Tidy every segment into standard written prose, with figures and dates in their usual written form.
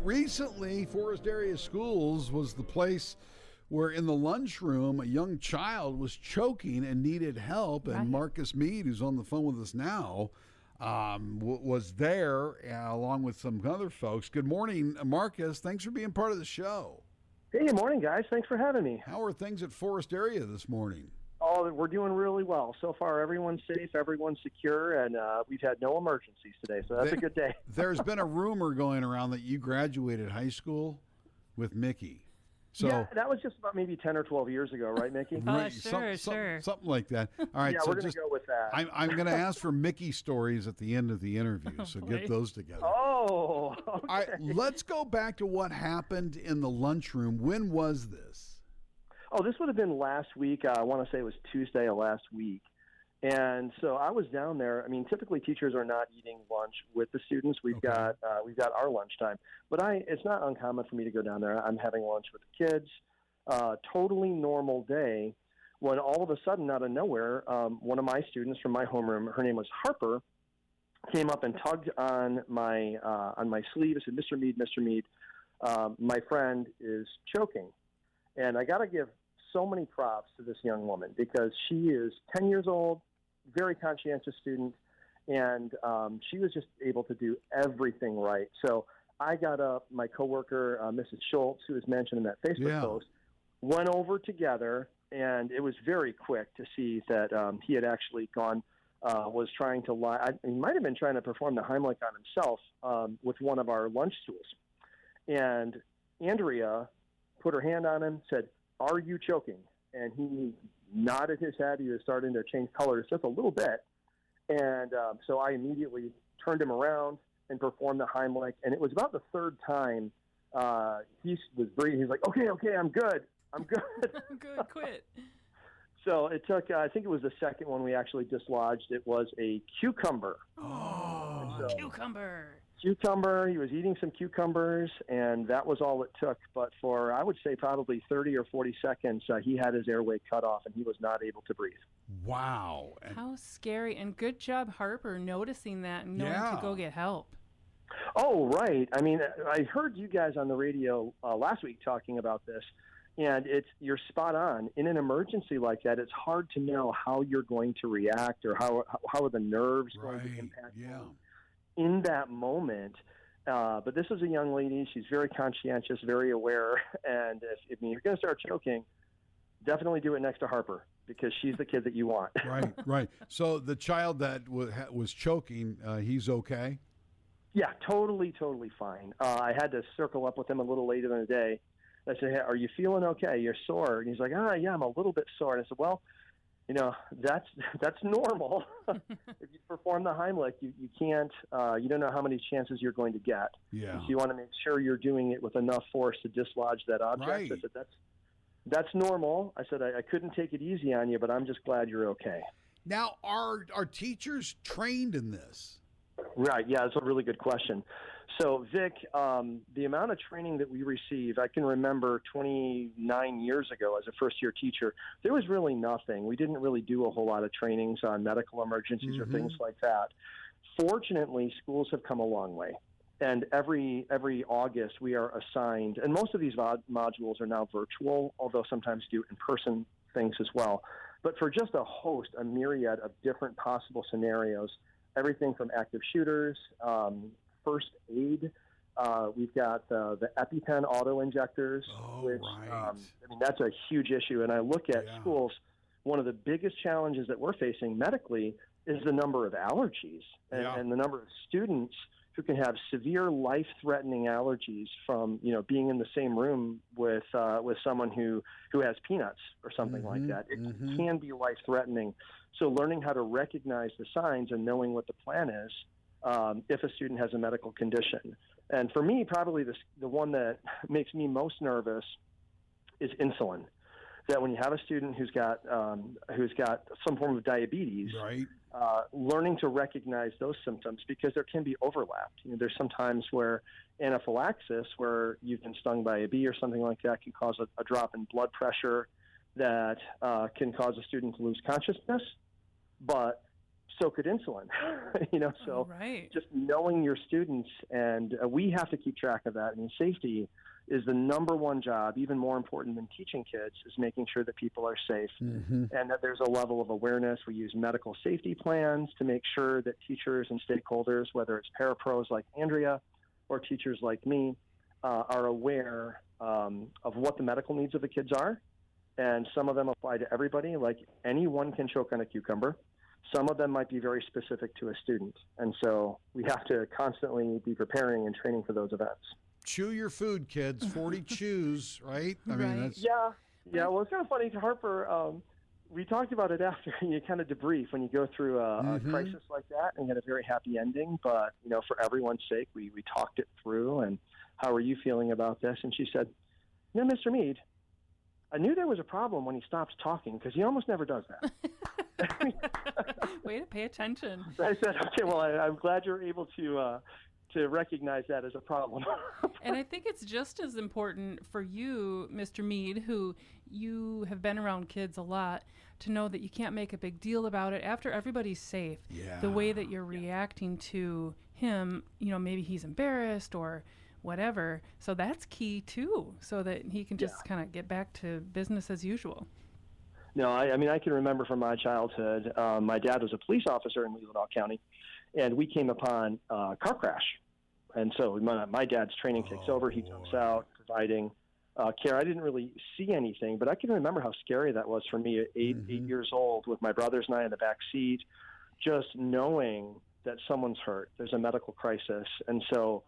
right, recently, Forest Area Schools was the place where in the lunchroom a young child was choking and needed help, and Marcus Mead, who's on the phone with us now, was there along with some other folks. Good morning, Marcus. Thanks for being part of the show. Hey, good morning, guys. Thanks for having me. How are things at Forest Area this morning? Oh, we're doing really well. So far, everyone's safe, everyone's secure, and we've had no emergencies today, so that's a good day. There's been a rumor going around that you graduated high school with Mickey. So, yeah, that was just about maybe 10 or 12 years ago, right, Mickey? Sure. Something like that. All right, yeah, so we're going to go with that. I'm going to ask for Mickey stories at the end of the interview, so get those together. Oh, okay. All right, let's go back to what happened in the lunchroom. When was this? Oh, this would have been last week. I want to say it was Tuesday of last week. And so I was down there. I mean, typically teachers are not eating lunch with the students. We've got our lunchtime. But it's not uncommon for me to go down there. I'm having lunch with the kids. Totally normal day. When all of a sudden, out of nowhere, one of my students from my homeroom, her name was Harper, came up and tugged on my sleeve and said, Mr. Mead, my friend is choking. And I got to give so many props to this young woman because she is 10 years old, very conscientious student, and she was just able to do everything right. So I got up, my coworker, Mrs. Schultz, who was mentioned in that Facebook post, went over together, and it was very quick to see that he had actually gone, was trying to lie. He might have been trying to perform the Heimlich on himself with one of our lunch stools. And Andrea put her hand on him, said, "Are you choking?" And he nodded his head. He was starting to change colors just a little bit. And so I immediately turned him around and performed the Heimlich. And it was about the third time he was breathing. He's like, okay, I'm good. I'm good, quit. So it took, I think it was the second one we actually dislodged. It was a cucumber. Oh, cucumber. He was eating some cucumbers, and that was all it took. But for, I would say, probably 30 or 40 seconds, he had his airway cut off, and he was not able to breathe. Wow. How scary. And good job, Harper, noticing that and knowing to go get help. Oh, right. I mean, I heard you guys on the radio last week talking about this, and you're spot on. In an emergency like that, it's hard to know how you're going to react or how are the nerves going to impact you in that moment. But this is a young lady. She's very conscientious, very aware. And if you're going to start choking, definitely do it next to Harper because she's the kid that you want. Right. So the child that was choking, he's okay? Yeah, totally fine. I had to circle up with him a little later in the day. I said, "Hey, are you feeling okay? You're sore." And he's like, yeah, I'm a little bit sore. And I said, well, that's normal. If you perform the Heimlich, you can't, you don't know how many chances you're going to get. Yeah. So you want to make sure you're doing it with enough force to dislodge that object. Right. I said, that's normal. I said, I couldn't take it easy on you, but I'm just glad you're okay. Now, are teachers trained in this? Right. Yeah, that's a really good question. So, Vic, the amount of training that we receive, I can remember 29 years ago as a first-year teacher, there was really nothing. We didn't really do a whole lot of trainings on medical emergencies or things like that. Fortunately, schools have come a long way. And every August we are assigned, and most of these modules are now virtual, although sometimes do in-person things as well. But for just a myriad of different possible scenarios, everything from active shooters, first aid. We've got the EpiPen auto-injectors, which that's a huge issue. And I look at schools, one of the biggest challenges that we're facing medically is the number of allergies and the number of students who can have severe life-threatening allergies from being in the same room with someone who has peanuts or something like that. It can be life-threatening. So learning how to recognize the signs and knowing what the plan is if a student has a medical condition. And for me, probably the one that makes me most nervous is insulin. That when you have a student who's got some form of diabetes, learning to recognize those symptoms because there can be overlap. There's some times where anaphylaxis, where you've been stung by a bee or something like that, can cause a drop in blood pressure that can cause a student to lose consciousness. But so could insulin. So just knowing your students, and we have to keep track of that. I mean, safety is the number one job, even more important than teaching kids, is making sure that people are safe and that there's a level of awareness. We use medical safety plans to make sure that teachers and stakeholders, whether it's parapros like Andrea or teachers like me, are aware of what the medical needs of the kids are. And some of them apply to everybody, like anyone can choke on a cucumber. Some of them might be very specific to a student. And so we have to constantly be preparing and training for those events. Chew your food, kids. 40 chews, right? I mean, that's... Yeah. Well, it's kind of funny, Harper. We talked about it after. You kind of debrief when you go through a crisis like that, and you had a very happy ending. But for everyone's sake, we talked it through. And how are you feeling about this? And she said, Mr. Mead, I knew there was a problem when he stops talking because he almost never does that. Way to pay attention. I said, okay, well, I'm glad you're able to recognize that as a problem. And I think it's just as important for you, Mr. Mead, who you have been around kids a lot, to know that you can't make a big deal about it after everybody's safe. Yeah. The way that you're reacting to him, maybe he's embarrassed or whatever. So that's key too, so that he can just kind of get back to business as usual. No, I mean, I can remember from my childhood, my dad was a police officer in Leelanau County, and we came upon a car crash. And so my dad's training takes over. He jumps out, providing care. I didn't really see anything, but I can remember how scary that was for me at 8 years old with my brothers and I in the back seat, just knowing that someone's hurt. There's a medical crisis. And so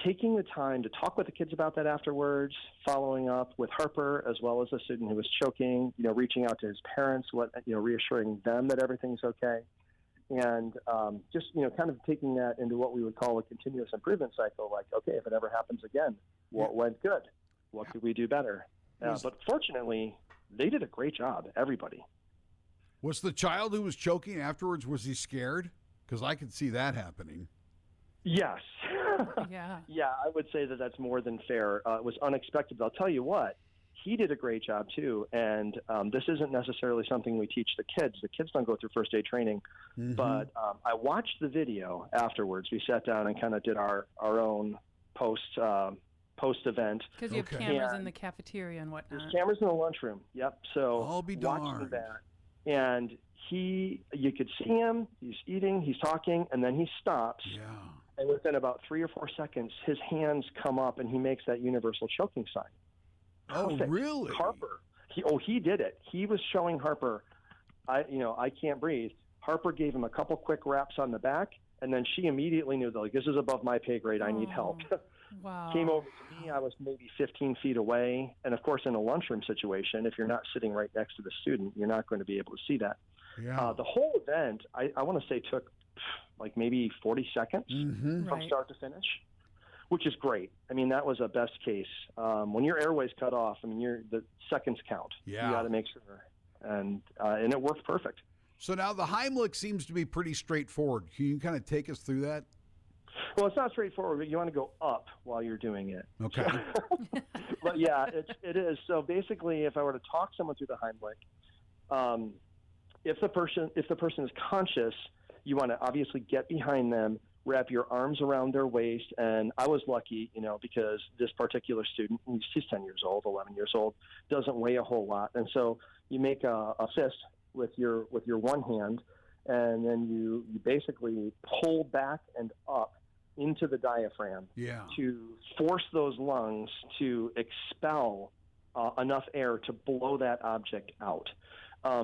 taking the time to talk with the kids about that afterwards, following up with Harper as well as the student who was choking, reaching out to his parents, reassuring them that everything's okay. And just, kind of taking that into what we would call a continuous improvement cycle, like, okay, if it ever happens again, what went good? What could we do better? But fortunately, they did a great job, everybody. Was the child who was choking afterwards, was he scared? Because I could see that happening. Yes. Yeah. Yeah, I would say that that's more than fair. It was unexpected, but I'll tell you what, he did a great job too. And this isn't necessarily something we teach the kids. The kids don't go through first aid training. But I watched the video afterwards. We sat down and kind of did our own post-event. Because you have cameras in the cafeteria and whatnot. There's cameras in the lunchroom. Yep. So I'll be watching darned. that. And you could see him, he's eating, he's talking, and then he stops. Yeah. And within about 3 or 4 seconds, his hands come up and he makes that universal choking sign. Perfect. Oh, really? Harper. He did it. He was showing Harper, I can't breathe. Harper gave him a couple quick raps on the back, and then she immediately knew that, like, this is above my pay grade. I need help. Wow. Came over to me. I was maybe 15 feet away. And, of course, in a lunchroom situation, if you're not sitting right next to the student, you're not going to be able to see that. Yeah. The whole event, I want to say, took like maybe 40 seconds from start to finish, which is great. I mean, that was a best case. When your airway's cut off, I mean, the seconds count. Yeah. You got to make sure. And it worked perfect. So now the Heimlich seems to be pretty straightforward. Can you kind of take us through that? Well, it's not straightforward, but you want to go up while you're doing it. Okay. But yeah, it is. So basically, if I were to talk someone through the Heimlich, if the person is conscious, you want to obviously get behind them, wrap your arms around their waist. And I was lucky, because this particular student, he's 10 years old, 11 years old, doesn't weigh a whole lot. And so you make a fist with your one hand, and then you basically pull back and up into the diaphragm to force those lungs to expel enough air to blow that object out.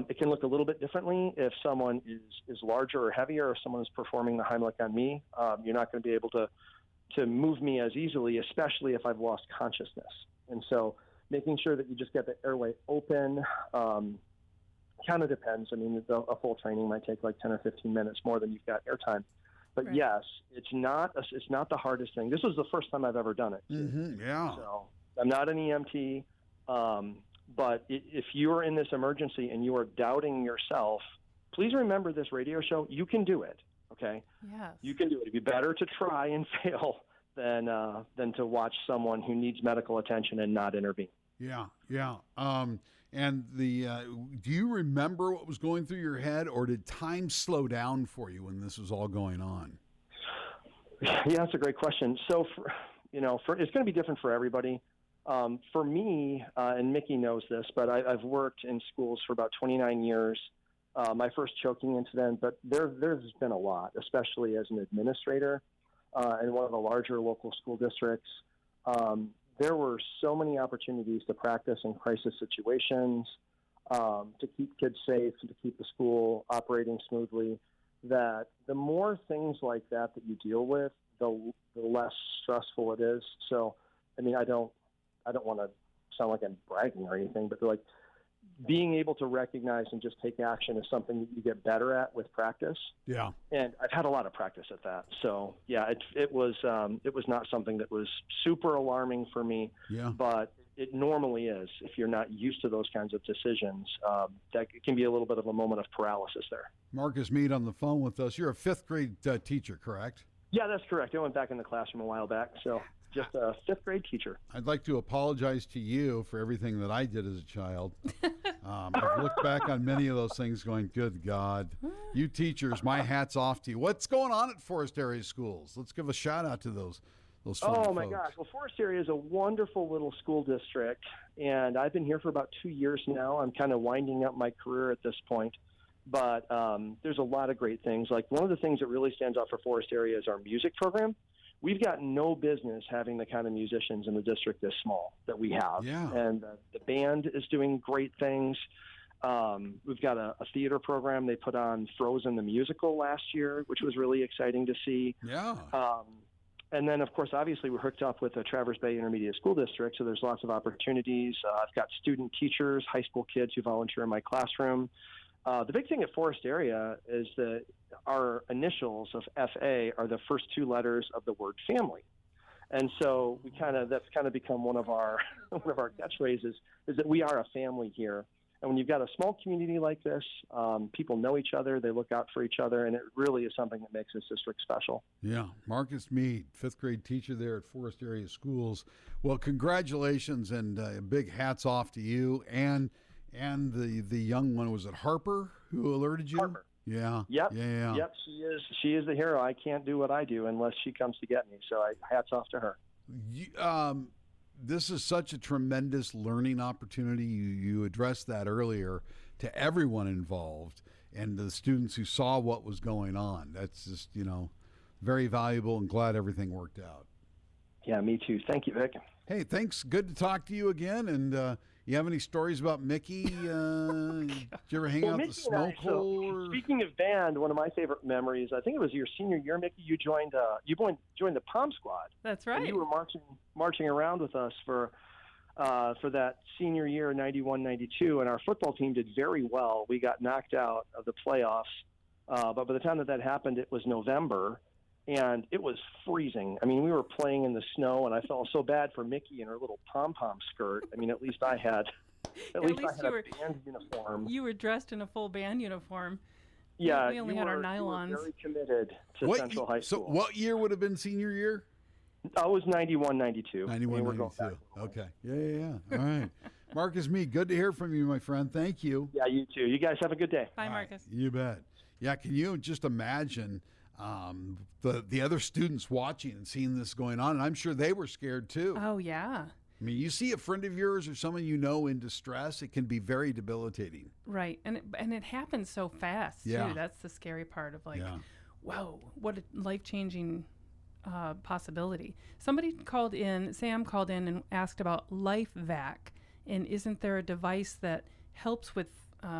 It can look a little bit differently if someone is larger or heavier, or someone is performing the Heimlich on me. You're not going to be able to move me as easily, especially if I've lost consciousness. And so making sure that you just get the airway open kind of depends. I mean, a full training might take like 10 or 15 minutes more than you've got airtime. But yes, it's not the hardest thing. This was the first time I've ever done it. Yeah. So I'm not an EMT. But if you're in this emergency and you are doubting yourself, please remember this radio show. You can do it, okay? Yes. You can do it. It'd be better to try and fail than to watch someone who needs medical attention and not intervene. Yeah, yeah. And do you remember what was going through your head, or did time slow down for you when this was all going on? Yeah, that's a great question. So, it's going to be different for everybody. For me, and Mickey knows this, but I've worked in schools for about 29 years. My first choking incident, but there's been a lot, especially as an administrator in one of the larger local school districts. There were so many opportunities to practice in crisis situations, to keep kids safe, and to keep the school operating smoothly, that the more things like that you deal with, the less stressful it is. So, I mean, I don't want to sound like I'm bragging or anything, but like being able to recognize and just take action is something that you get better at with practice. Yeah. And I've had a lot of practice at that. So yeah, it was not something that was super alarming for me, but it normally is. If you're not used to those kinds of decisions, that can be a little bit of a moment of paralysis there. Marcus Mead on the phone with us. You're a fifth grade teacher, correct? Yeah, that's correct. I went back in the classroom a while back. So just a fifth grade teacher. I'd like to apologize to you for everything that I did as a child. I've looked back on many of those things going, good God. You teachers, my hat's off to you. What's going on at Forest Area Schools? Let's give a shout out to those Oh, my folks. gosh. Well, Forest Area is a wonderful little school district, and I've been here for about 2 years now. I'm kind of winding up my career at this point. But there's a lot of great things. Like one of the things that really stands out for Forest Area is our music program. We've got no business having the kind of musicians in the district this small that we have. Yeah. And the band is doing great things. We've got a theater program. They put on Frozen the musical last year, which was really exciting to see. Yeah. And then, of course, obviously, we're hooked up with the Traverse Bay Intermediate School District, so there's lots of opportunities. I've got student teachers, high school kids who volunteer in my classroom. The big thing at Forest Area is that our initials of FA are the first two letters of the word family. And so that's kind of become one of our catchphrases, is that we are a family here. And when you've got a small community like this, people know each other, they look out for each other, and it really is something that makes this district special. Yeah. Marcus Mead, fifth grade teacher there at Forest Area Schools. Well, congratulations, and big hats off to you and the young one. Was it Harper who alerted you? Harper. Yeah. Yep. Yeah. Yep. She is the hero. I can't do what I do unless she comes to get me. So hats off to her. This is such a tremendous learning opportunity. You addressed that earlier, to everyone involved and the students who saw what was going on. That's just, very valuable, and glad everything worked out. Yeah, me too. Thank you, Vic. Hey, thanks. Good to talk to you again. And you have any stories about Mickey? Did you ever hang out at the smoke hole? Speaking of band, one of my favorite memories, I think it was your senior year, Mickey. You joined the Pom Squad. That's right. And you were marching around with us for that senior year, 91, 92, and our football team did very well. We got knocked out of the playoffs, but by the time that happened, it was November. And it was freezing. I mean, we were playing in the snow, and I felt so bad for Mickey in her little pom-pom skirt. I mean, at least I had a band uniform. You were dressed in a full band uniform. Yeah, we only had our nylons. You were very committed to Central High School. So what year would have been senior year? I was 91, 92. 91, 92. Okay. Yeah. All right. Marcus Mead, good to hear from you, my friend. Thank you. Yeah, you too. You guys have a good day. Bye, Marcus. You bet. Yeah, can you just imagine the other students watching and seeing this going on? And I'm sure they were scared too. Oh, yeah. I mean, you see a friend of yours or someone you know in distress, it can be very debilitating. Right. And it happens so fast, Yeah. too. That's the scary part of whoa, what a life-changing possibility. Sam called in and asked about LifeVac. And isn't there a device that helps with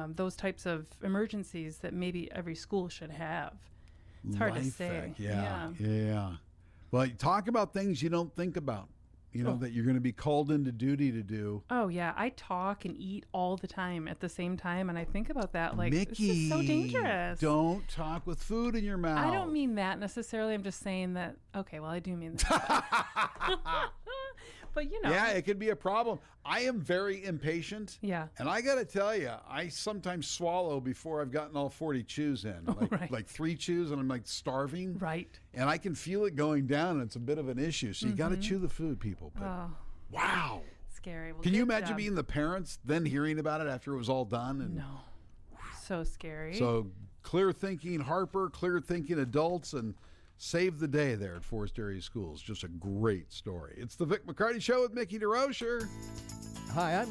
those types of emergencies that maybe every school should have? It's hard to say. Yeah. Well, you talk about things you don't think about, that you're going to be called into duty to do. Oh, yeah. I talk and eat all the time at the same time, and I think about that Mickey, this is so dangerous. Don't talk with food in your mouth. I don't mean that necessarily. I'm just saying that, okay, well, I do mean that. But, Yeah, it could be a problem. I am very impatient. Yeah. And I got to tell you, I sometimes swallow before I've gotten all 40 chews in. Like 3 chews, and I'm like starving. Right. And I can feel it going down, and it's a bit of an issue. So you got to chew the food, people. But, wow. It's scary. Well, Can you good imagine job. being the parents then hearing about it after it was all done? And No. So scary. so clear thinking Harper, clear thinking adults, and saved the day there at Forest Area Schools. Just a great story. It's the Vic McCarty Show with Mickey DeRocher. Hi, I'm